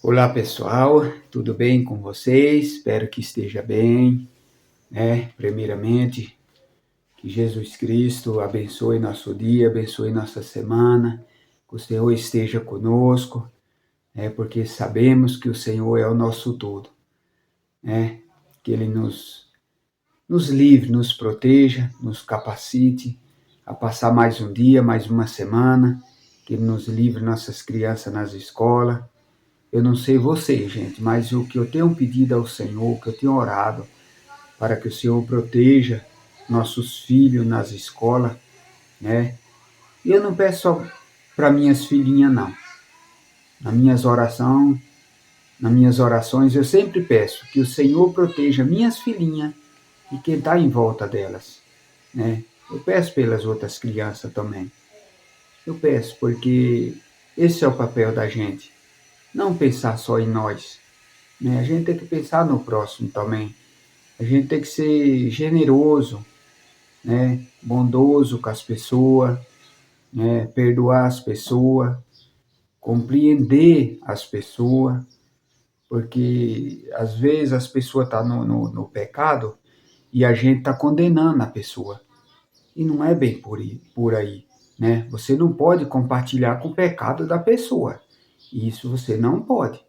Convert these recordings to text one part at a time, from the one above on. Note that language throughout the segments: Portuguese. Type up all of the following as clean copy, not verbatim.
Olá pessoal, tudo bem com vocês? Espero que esteja bem, né? Primeiramente, que Jesus Cristo abençoe nosso dia, abençoe nossa semana, que o Senhor esteja conosco, né? Porque sabemos que o Senhor é o nosso tudo, né? Que Ele nos livre, nos proteja, nos capacite a passar mais um dia, mais uma semana, que Ele nos livre nossas crianças nas escolas. Eu não sei vocês, gente, mas o que eu tenho pedido ao Senhor, o que eu tenho orado, para que o Senhor proteja nossos filhos nas escolas, né? E eu não peço só para minhas filhinhas, não. Nas minhas orações, eu sempre peço que o Senhor proteja minhas filhinhas e quem está em volta delas, né? Eu peço pelas outras crianças também. Eu peço porque esse é o papel da gente. Não pensar só em nós, né? A gente tem que pensar no próximo também. A gente tem que ser generoso, né? Bondoso com as pessoas, né? Perdoar as pessoas, compreender as pessoas, porque às vezes as pessoas estão no pecado e a gente está condenando a pessoa. E não é bem por aí, né? Você não pode compartilhar com o pecado da pessoa. Isso você não pode,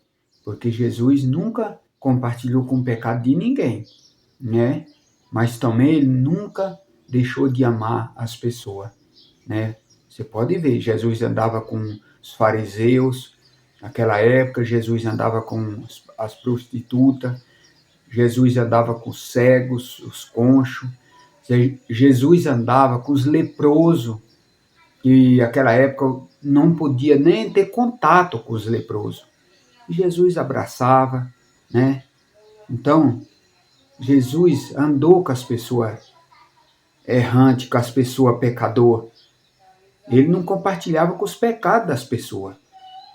porque Jesus nunca compartilhou com o pecado de ninguém, né? Mas também ele nunca deixou de amar as pessoas, né? Você pode ver, Jesus andava com os fariseus, naquela época Jesus andava com as prostitutas, Jesus andava com os cegos, os conchos, Jesus andava com os leprosos, que naquela época não podia nem ter contato com os leprosos. Jesus abraçava, né? Então, Jesus andou com as pessoas errantes, com as pessoas pecador. Ele não compartilhava com os pecados das pessoas.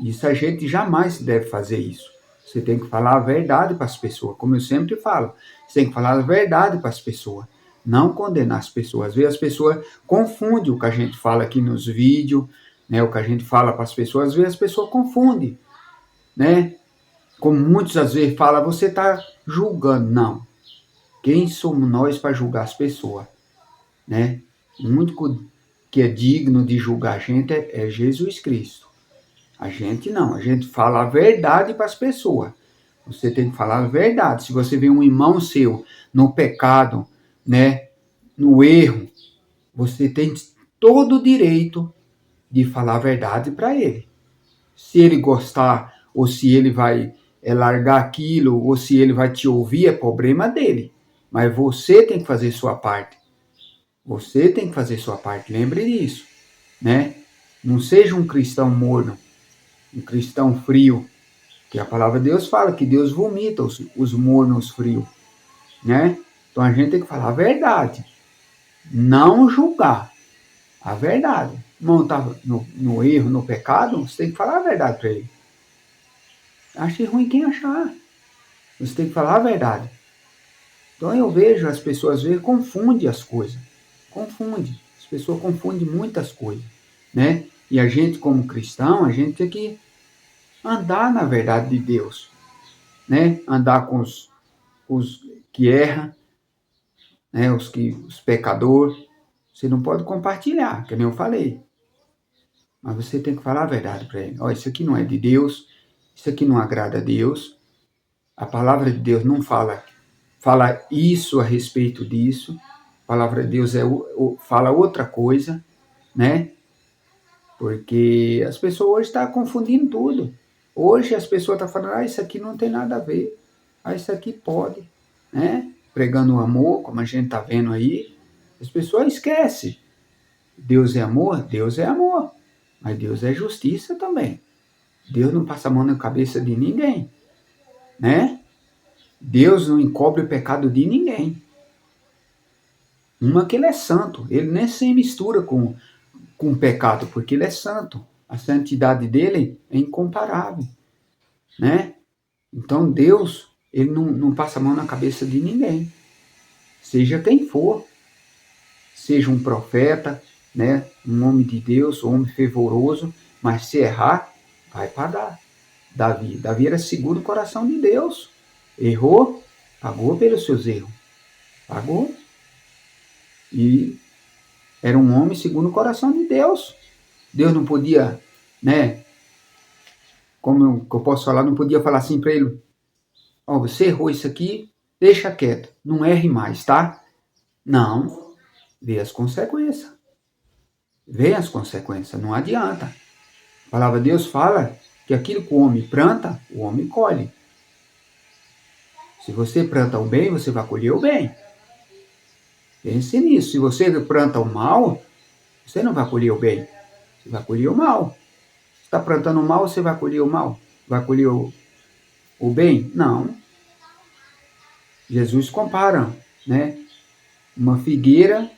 Isso a gente jamais deve fazer isso. Você tem que falar a verdade para as pessoas, como eu sempre falo. Você tem que falar a verdade para as pessoas, não condenar as pessoas. Às vezes as pessoas confundem o que a gente fala aqui nos vídeos, né? O que a gente fala para as pessoas, às vezes as pessoas confundem, né? Como muitos às vezes falam, você está julgando. Não. Quem somos nós para julgar as pessoas, né? O único que é digno de julgar a gente é Jesus Cristo. A gente não, a gente fala a verdade para as pessoas. Você tem que falar a verdade. Se você vê um irmão seu no pecado, né, no erro, você tem todo o direito de falar a verdade para ele. Se ele gostar ou se ele vai largar aquilo ou se ele vai te ouvir, é problema dele. Mas você tem que fazer sua parte. Você tem que fazer sua parte. Lembre disso, né? Não seja um cristão morno, um cristão frio, que a palavra de Deus fala que Deus vomita os mornos frios, né? Então a gente tem que falar a verdade, não julgar a verdade. O irmão está no erro, no pecado, você tem que falar a verdade para ele. Ache ruim quem achar. Você tem que falar a verdade. Então eu vejo as pessoas às vezes confundem as coisas. Confundem. As pessoas confundem muitas coisas, né? E a gente como cristão, a gente tem que andar na verdade de Deus, né? Andar com os que erram, né? Os pecadores. Você não pode compartilhar, que nem eu falei. Mas você tem que falar a verdade para ele. Olha, isso aqui não é de Deus, isso aqui não agrada a Deus. A palavra de Deus não fala isso a respeito disso. A palavra de Deus fala outra coisa, né? Porque as pessoas hoje estão confundindo tudo. Hoje as pessoas estão falando, isso aqui não tem nada a ver. Isso aqui pode, né? Pregando o amor, como a gente está vendo aí. As pessoas esquecem. Deus é amor? Deus é amor. Mas Deus é justiça também. Deus não passa a mão na cabeça de ninguém, né? Deus não encobre o pecado de ninguém. Uma que ele é santo. Ele nem se mistura com o pecado, porque ele é santo. A santidade dele é incomparável, né? Então Deus, ele não passa a mão na cabeça de ninguém. Seja quem for. Seja um profeta, né? Um homem de Deus, um homem fervoroso, mas se errar, vai pagar. Davi. Davi era segundo o coração de Deus. Errou, pagou pelos seus erros. Pagou. E era um homem segundo o coração de Deus. Deus não podia, né? Como eu posso falar, não podia falar assim para ele: ó, você errou isso aqui, deixa quieto, não erre mais, tá? Não, vê as consequências. Vê as consequências, não adianta. A palavra de Deus fala que aquilo que o homem planta, o homem colhe. Se você planta o bem, você vai colher o bem. Pense nisso. Se você planta o mal, você não vai colher o bem. Você vai colher o mal. Se está plantando o mal, você vai colher o mal. Vai colher o bem? Não. Jesus compara, né? Uma figueira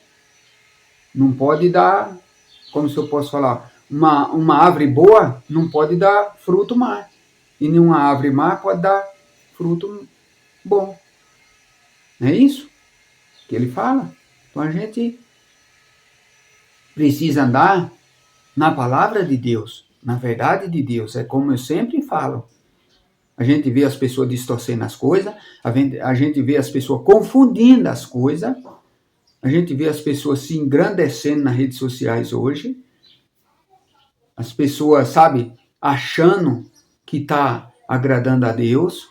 não pode dar, como se eu posso falar, uma árvore boa não pode dar fruto má. E nenhuma árvore má pode dar fruto bom. Não é isso que ele fala? Então a gente precisa andar na palavra de Deus, na verdade de Deus. É como eu sempre falo. A gente vê as pessoas distorcendo as coisas, a gente vê as pessoas confundindo as coisas, a gente vê as pessoas se engrandecendo nas redes sociais hoje, as pessoas, sabe, achando que está agradando a Deus,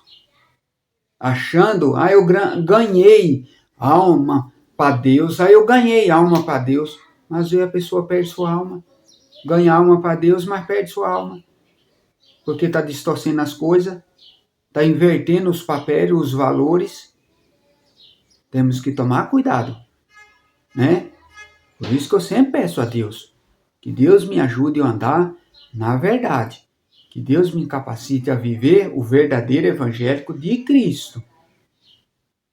achando, eu ganhei alma para Deus, eu ganhei alma para Deus, mas aí a pessoa perde sua alma. Ganha alma para Deus, mas perde sua alma. Porque está distorcendo as coisas, está invertendo os papéis, os valores. Temos que tomar cuidado, né? Por isso que eu sempre peço a Deus, que Deus me ajude a andar na verdade. Que Deus me capacite a viver o verdadeiro evangélico de Cristo.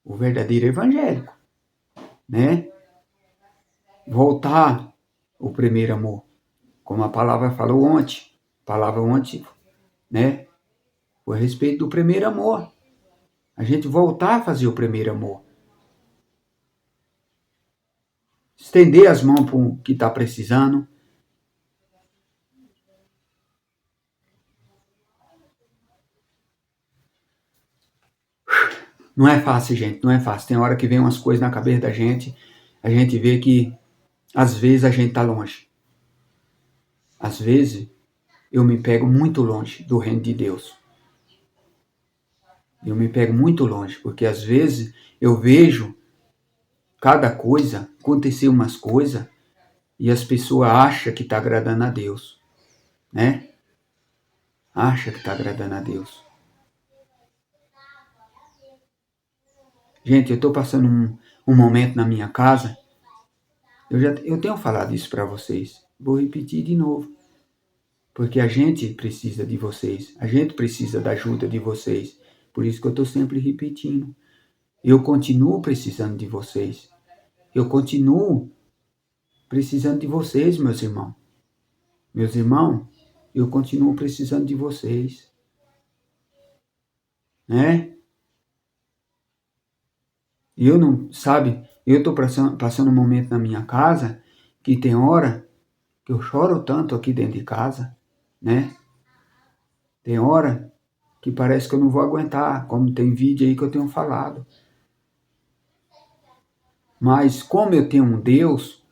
O verdadeiro evangélico, né? Voltar ao primeiro amor. Como a palavra falou ontem. A palavra ontem, né? Foi a respeito do primeiro amor. A gente voltar a fazer o primeiro amor. Estender as mãos para o que está precisando. Não é fácil, gente, não é fácil. Tem hora que vem umas coisas na cabeça da gente, a gente vê que às vezes a gente está longe. Às vezes eu me pego muito longe do reino de Deus. Eu me pego muito longe, porque às vezes eu vejo cada coisa, acontecer umas coisas, e as pessoas acham que está agradando a Deus, né? Acha que está agradando a Deus. Gente, eu estou passando um momento na minha casa. Eu tenho falado isso para vocês. Vou repetir de novo. Porque a gente precisa de vocês. A gente precisa da ajuda de vocês. Por isso que eu estou sempre repetindo. Eu continuo precisando de vocês. Eu continuo precisando de vocês, meus irmãos. Meus irmãos, eu continuo precisando de vocês. Né? Eu não, sabe, eu estou passando um momento na minha casa que tem hora que eu choro tanto aqui dentro de casa, né? Tem hora que parece que eu não vou aguentar, como tem vídeo aí que eu tenho falado. Mas como eu tenho um Deus,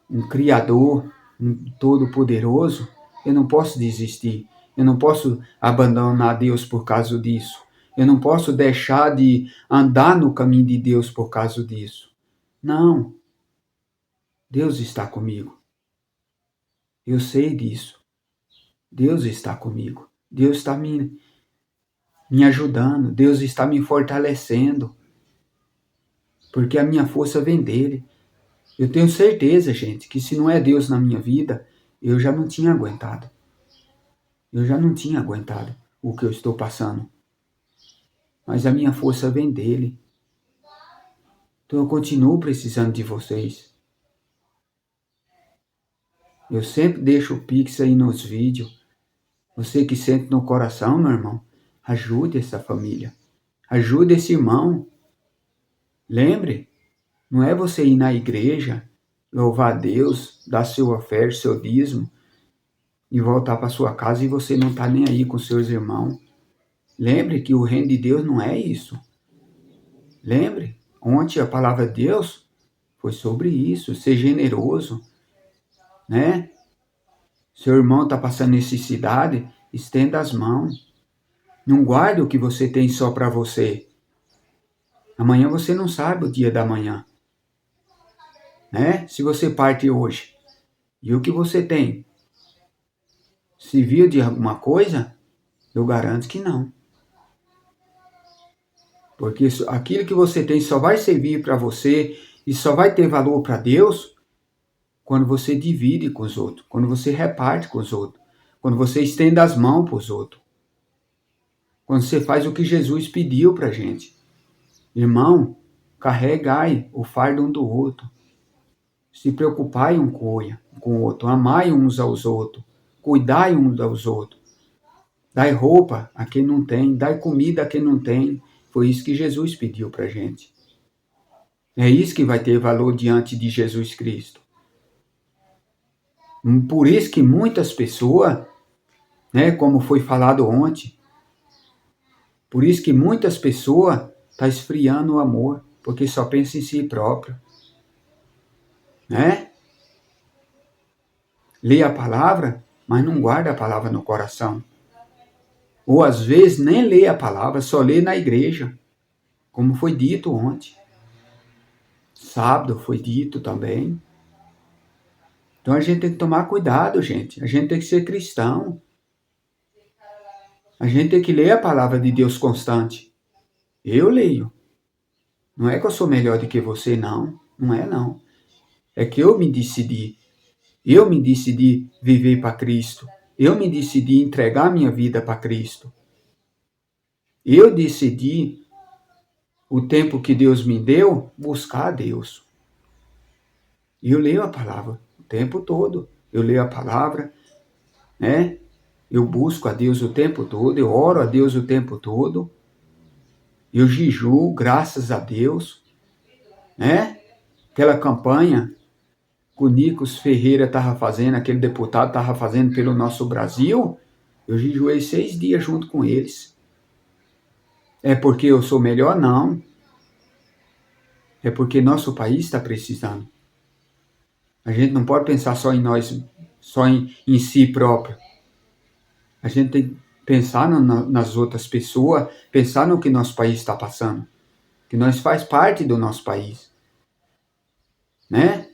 um Criador, um Todo-Poderoso, eu não posso desistir. Eu não posso abandonar Deus por causa disso. Eu não posso deixar de andar no caminho de Deus por causa disso. Não. Deus está comigo. Eu sei disso. Deus está comigo. Deus está me ajudando. Deus está me fortalecendo. Porque a minha força vem dele. Eu tenho certeza, gente, que se não é Deus na minha vida, eu já não tinha aguentado. Eu já não tinha aguentado o que eu estou passando. Mas a minha força vem dele. Então eu continuo precisando de vocês. Eu sempre deixo o Pix aí nos vídeos. Você que sente no coração, meu irmão, ajude essa família. Ajude esse irmão. Lembre, não é você ir na igreja, louvar a Deus, dar sua oferta, seu dízimo. e voltar para sua casa e você não está nem aí com seus irmãos. Lembre que o reino de Deus não é isso. Lembre, ontem a palavra de Deus foi sobre isso, ser generoso, né? Seu irmão está passando necessidade, estenda as mãos. Não guarde o que você tem só para você. Amanhã você não sabe o dia da manhã, né? Se você parte hoje, e o que você tem? Serviu de alguma coisa? Eu garanto que não. Porque aquilo que você tem só vai servir para você e só vai ter valor para Deus quando você divide com os outros, quando você reparte com os outros, quando você estende as mãos para os outros, quando você faz o que Jesus pediu para a gente. Irmão, carregai o fardo um do outro, se preocupai um com o outro, amai uns aos outros, cuidai uns aos outros, dai roupa a quem não tem, dai comida a quem não tem. Foi isso que Jesus pediu para a gente. É isso que vai ter valor diante de Jesus Cristo. Por isso que muitas pessoas, né, como foi falado ontem, por isso que muitas pessoas estão esfriando o amor, porque só pensa em si próprio, né? Lê a palavra, mas não guarda a palavra no coração. Ou às vezes nem lê a palavra, só lê na igreja, como foi dito ontem. Sábado foi dito também. Então a gente tem que tomar cuidado, gente. A gente tem que ser cristão. A gente tem que ler a palavra de Deus constante. Eu leio. Não é que eu sou melhor do que você, não. Não é, não. É que eu me decidi. Eu me decidi viver para Cristo. Eu me decidi entregar minha vida para Cristo. Eu decidi, o tempo que Deus me deu, buscar a Deus. E eu leio a palavra o tempo todo. Eu leio a palavra, né? Eu busco a Deus o tempo todo. Eu oro a Deus o tempo todo. Eu jejuo, graças a Deus, né? Aquela campanha que o Nicos Ferreira estava fazendo, aquele deputado estava fazendo pelo nosso Brasil, eu jejuei 6 dias junto com eles. É porque eu sou melhor? Não. É porque nosso país está precisando. A gente não pode pensar só em nós, só em si próprio. A gente tem que pensar nas outras pessoas, pensar no que nosso país está passando. Que nós faz parte do nosso país. Né?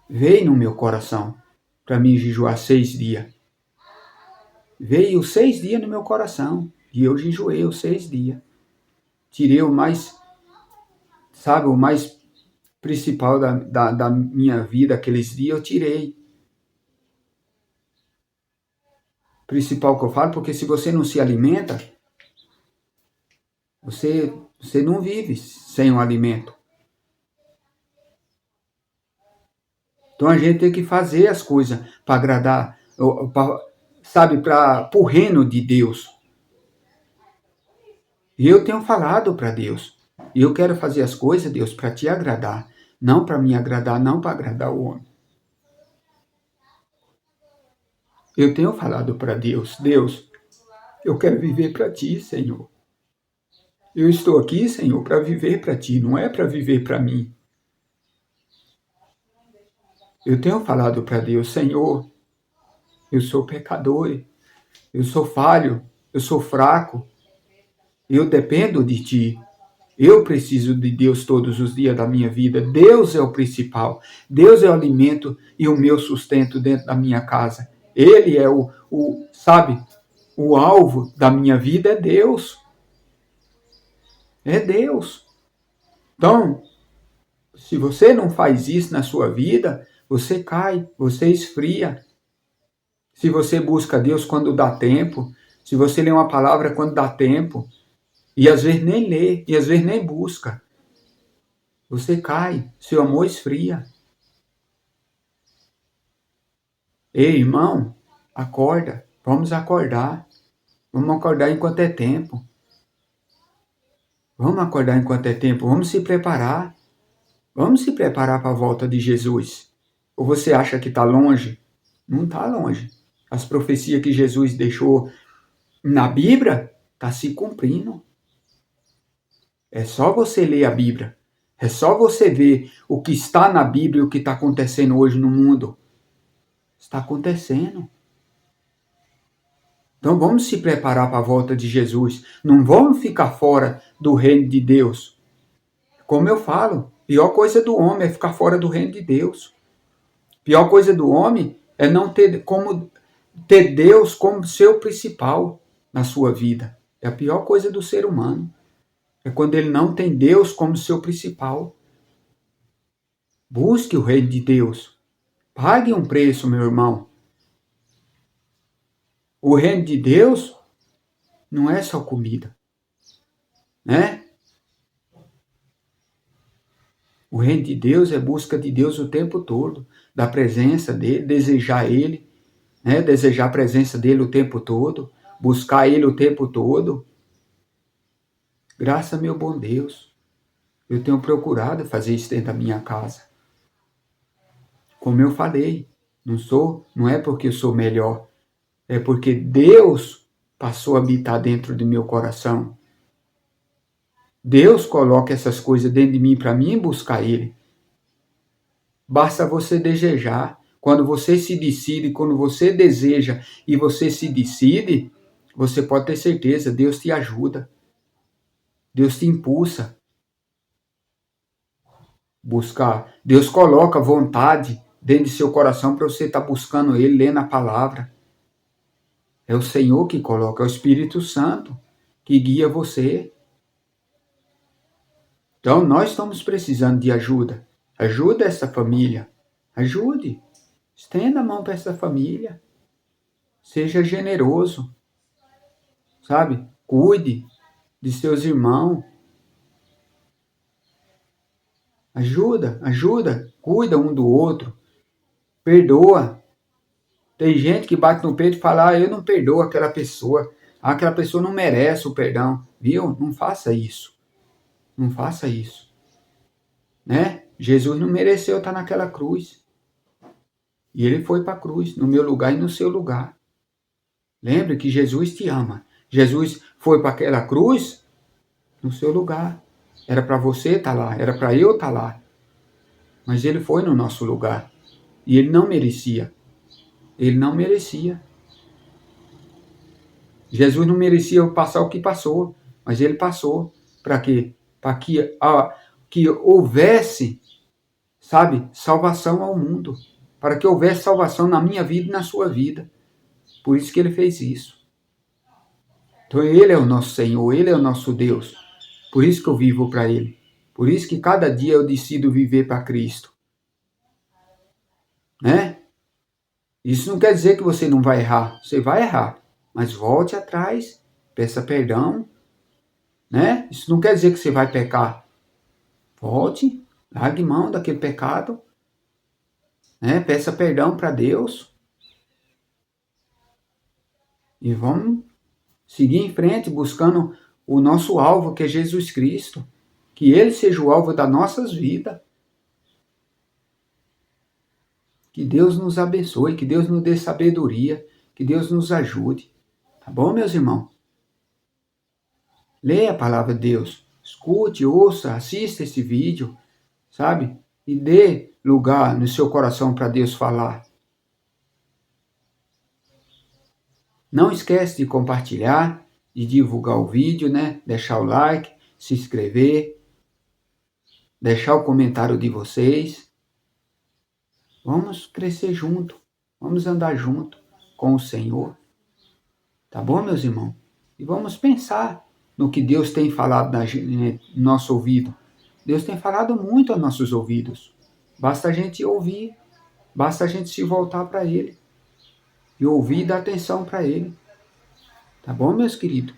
Veio no meu coração para mim jejuar 6 dias. Veio 6 dias no meu coração. E eu jejuei os 6 dias. Tirei o mais, sabe, o mais principal da minha vida, aqueles dias eu tirei. Principal que eu falo, porque se você não se alimenta, você não vive sem o alimento. Então a gente tem que fazer as coisas para agradar, sabe, para o reino de Deus. E eu tenho falado para Deus. E eu quero fazer as coisas, Deus, para te agradar. Não para me agradar, não para agradar o homem. Eu tenho falado para Deus, Deus, eu quero viver para ti, Senhor. Eu estou aqui, Senhor, para viver para ti, não é para viver para mim. Eu tenho falado para Deus, Senhor, eu sou pecador, eu sou falho, eu sou fraco, eu dependo de ti. Eu preciso de Deus todos os dias da minha vida. Deus é o principal. Deus é o alimento e o meu sustento dentro da minha casa. Ele é sabe, o alvo da minha vida é Deus. É Deus. Então, se você não faz isso na sua vida, você cai, você esfria. Se você busca Deus quando dá tempo, se você lê uma palavra quando dá tempo, e às vezes nem lê, e às vezes nem busca, você cai, seu amor esfria. Ei, irmão, acorda, vamos acordar. Vamos acordar enquanto é tempo. Vamos acordar enquanto é tempo, vamos se preparar. Vamos se preparar para a volta de Jesus. Ou você acha que está longe? Não está longe. As profecias que Jesus deixou na Bíblia estão se cumprindo. É só você ler a Bíblia. É só você ver o que está na Bíblia e o que está acontecendo hoje no mundo. Está acontecendo. Então vamos se preparar para a volta de Jesus. Não vamos ficar fora do reino de Deus. Como eu falo, pior coisa do homem é ficar fora do reino de Deus. Pior coisa do homem é não ter Deus como seu principal na sua vida. É a pior coisa do ser humano. É quando ele não tem Deus como seu principal. Busque o reino de Deus. Pague um preço, meu irmão. O reino de Deus não é só comida, né? O reino de Deus é busca de Deus o tempo todo, da presença dele, desejar ele, né? Desejar a presença dele o tempo todo, buscar ele o tempo todo. Graças a meu bom Deus, eu tenho procurado fazer isso dentro da minha casa. Como eu falei, não é porque eu sou melhor, é porque Deus passou a habitar dentro do meu coração. Deus coloca essas coisas dentro de mim para mim buscar Ele. Basta você desejar. Quando você se decide, quando você deseja e você se decide, você pode ter certeza, Deus te ajuda. Deus te impulsa. Buscar. Deus coloca vontade dentro de seu coração para você estar buscando Ele, lendo a palavra. É o Senhor que coloca, é o Espírito Santo que guia você. Então, nós estamos precisando de ajuda. Ajuda essa família. Ajude. Estenda a mão para essa família. Seja generoso. Sabe? Cuide de seus irmãos. Ajuda. Cuida um do outro. Perdoa. Tem gente que bate no peito e fala, eu não perdoo aquela pessoa. Aquela pessoa não merece o perdão. Viu? Não faça isso. Não faça isso. Né? Jesus não mereceu estar naquela cruz. E ele foi para a cruz, no meu lugar e no seu lugar. Lembre que Jesus te ama. Jesus foi para aquela cruz no seu lugar. Era para você estar lá, era para eu estar lá. Mas ele foi no nosso lugar. E ele não merecia. Ele não merecia. Jesus não merecia passar o que passou, mas ele passou. Para quê? Para que houvesse, sabe, salvação ao mundo. Para que houvesse salvação na minha vida e na sua vida. Por isso que ele fez isso. Então ele é o nosso Senhor, ele é o nosso Deus. Por isso que eu vivo para ele. Por isso que cada dia eu decido viver para Cristo. Né? Isso não quer dizer que você não vai errar. Você vai errar. Mas volte atrás, peça perdão. Né? Isso não quer dizer que você vai pecar. Volte, largue mão daquele pecado. Né? Peça perdão para Deus. E vamos seguir em frente buscando o nosso alvo, que é Jesus Cristo. Que ele seja o alvo das nossas vidas. Que Deus nos abençoe, que Deus nos dê sabedoria, que Deus nos ajude. Tá bom, meus irmãos? Leia a palavra de Deus. Escute, ouça, assista esse vídeo, sabe? E dê lugar no seu coração para Deus falar. Não esquece de compartilhar, de divulgar o vídeo, né? Deixar o like, se inscrever, deixar o comentário de vocês. Vamos crescer junto, vamos andar junto com o Senhor. Tá bom, meus irmãos? E vamos pensar no que Deus tem falado no nosso ouvido. Deus tem falado muito aos nossos ouvidos. Basta a gente ouvir, basta a gente se voltar para Ele. E ouvir e dar atenção para Ele. Tá bom, meus queridos?